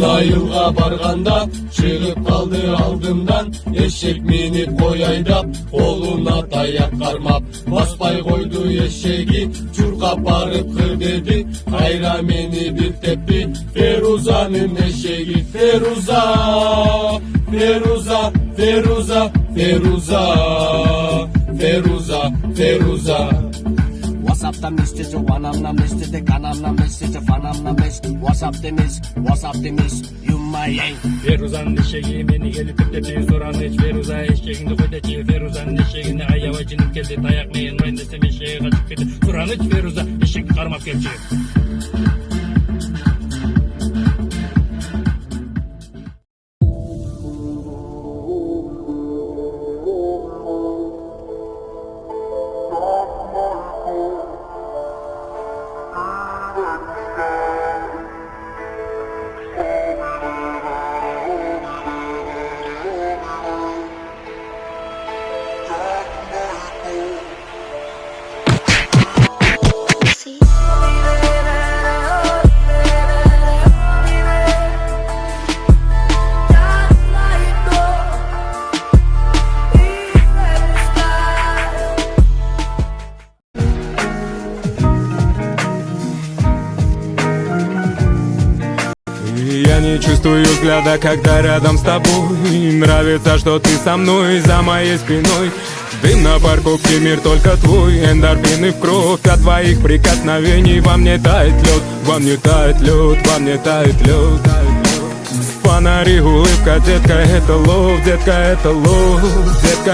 Айылга барганда чыгып калды алдымдан, эшек минип кой айдап, колуна таяк кармап, баспай койду эшеги, чуркап барып кыр деди, кайра мени бир тепти. Ферузанын эшеги, Феруза, Феруза, Феруза, Феруза, Феруза, Феруза. What's up the miss, just one I'm the miss, just the can I'm the miss, just the fun I'm the miss. What's up the miss, what's up the miss, you my ain't. Ферузанын эшеги мени келип тепти, сураны Феруза эшегиңди кой дечи. Ферузанын эшегине аябай жиним келди, таяк менен урайын десем эшеги качып кетти. Сураны Феруза эшекти кармап келчи. Я не чувствую взгляда, когда рядом с тобой. Нравится, что ты со мной, за моей спиной. Дым на парковке, мир только твой. Эндорфины в кровь от твоих прикосновений. Во мне тает лед, во мне тает лед, во мне тает лед. Фонари, улыбка, детка, это лов, детка, это лов, детка.